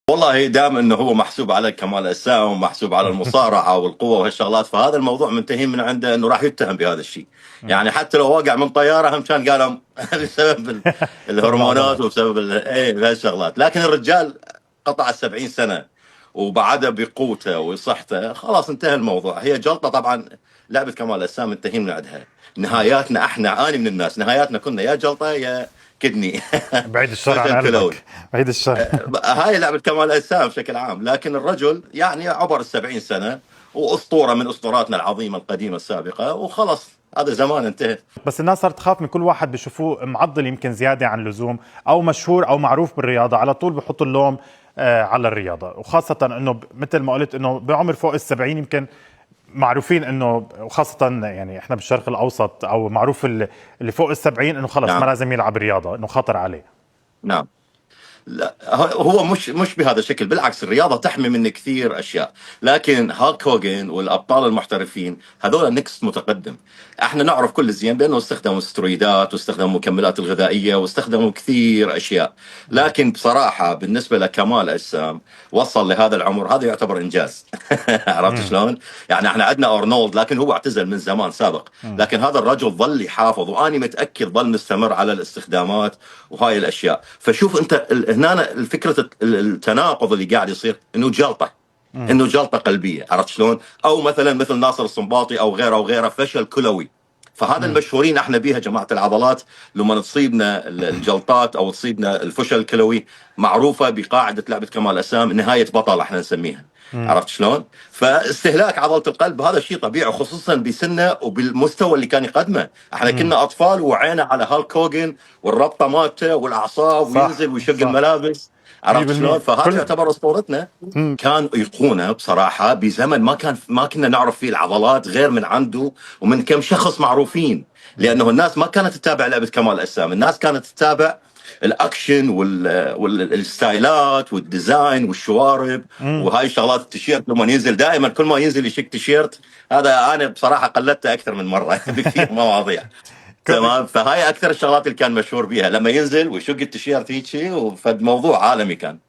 والله دام انه هو محسوب على كمال اجسام ومحسوب على المصارعه والقوه وهالشغلات، فهذا الموضوع منتهي من عنده انه راح يتهم بهذا الشيء. يعني حتى لو وقع من طياره هم كان قالوا بسبب سبب الهرمونات العضلات. وبسبب هالشغلات. لكن الرجال قطع 70 سنه وبعده بقوته وصحته، خلاص انتهى الموضوع. هي جلطه طبعا. لعبه كمال الاجسام منتهين من عندها. نهاياتنا احنا، اني من الناس نهاياتنا كنا يا جلطه يا كدني. بعيد الشر عن فشل كلوي. قلبك، بعيد الشر. هاي لعبة كمال الأجسام بشكل عام. لكن الرجل يعني عبر 70 سنة وأسطورة من أسطوراتنا العظيمة القديمة السابقة، وخلص هذا زمان انتهى. بس الناس صارت تخاف من كل واحد بيشوفوه معضل يمكن زيادة عن اللزوم أو مشهور أو معروف بالرياضة، على طول بحطوا اللوم على الرياضة. وخاصة أنه مثل ما قلت أنه بعمر فوق ال70 يمكن معروفين أنه، وخاصة يعني إحنا بالشرق الأوسط أو معروف اللي فوق ال70 أنه خلص ما نعم. لازم يلعب رياضة، أنه خطر عليه. نعم. لا، هو مش بهذا الشكل. بالعكس، الرياضه تحمي من كثير اشياء. لكن هالك هوجن والابطال المحترفين هذول نكست متقدم. احنا نعرف كل زين بانه استخدموا سترويدات واستخدموا المكملات الغذائيه واستخدموا كثير اشياء. لكن بصراحه بالنسبه لكمال اجسام وصل لهذا العمر، هذا يعتبر انجاز. عرفت شلون؟ يعني احنا عندنا ارنولد، لكن هو اعتزل من زمان سابق. لكن هذا الرجل ظل يحافظ، واني متاكد ظل مستمر على الاستخدامات وهاي الاشياء. فشوف انت هنا الفكره التناقض اللي قاعد يصير، انه جلطه، انه جلطه قلبيه. عرفت شلون؟ او مثلا مثل ناصر الصنباطي او غيره وغيره فشل كلوي. فهذا المشهورين احنا بيها جماعه العضلات. لما تصيبنا الجلطات او تصيبنا الفشل الكلوي، معروفه بقاعده لعبه كمال اجسام نهايه بطل احنا نسميها. عرفت شلون؟ فاستهلاك عضله القلب هذا شيء طبيعي، خصوصا بسنه وبالمستوى اللي كان يقدمه. احنا كنا اطفال وعينا على هالك هوجن والربطه مالته والاعصاب، صح وينزل ويشق صح، الملابس. عرفت شلون؟ 100%. فهذا يعتبر اسطورتنا. كان ايقونه بصراحه بزمن ما كنا نعرف فيه العضلات غير من عنده ومن كم شخص معروفين. لانه الناس ما كانت تتابع لعبه كمال الاجسام، الناس كانت تتابع الاكشن والستايلات والديزاين والشوارب وهاي الشغلات. التيشيرت لما ينزل دائما، كل ما ينزل يشك تيشيرت. هذا انا بصراحه قلدته اكثر من مره بكثير مواضيع. تمام. فهاي اكثر الشغلات اللي كان مشهور بيها، لما ينزل ويشق التيشيرت هيك، فالموضوع عالمي كان.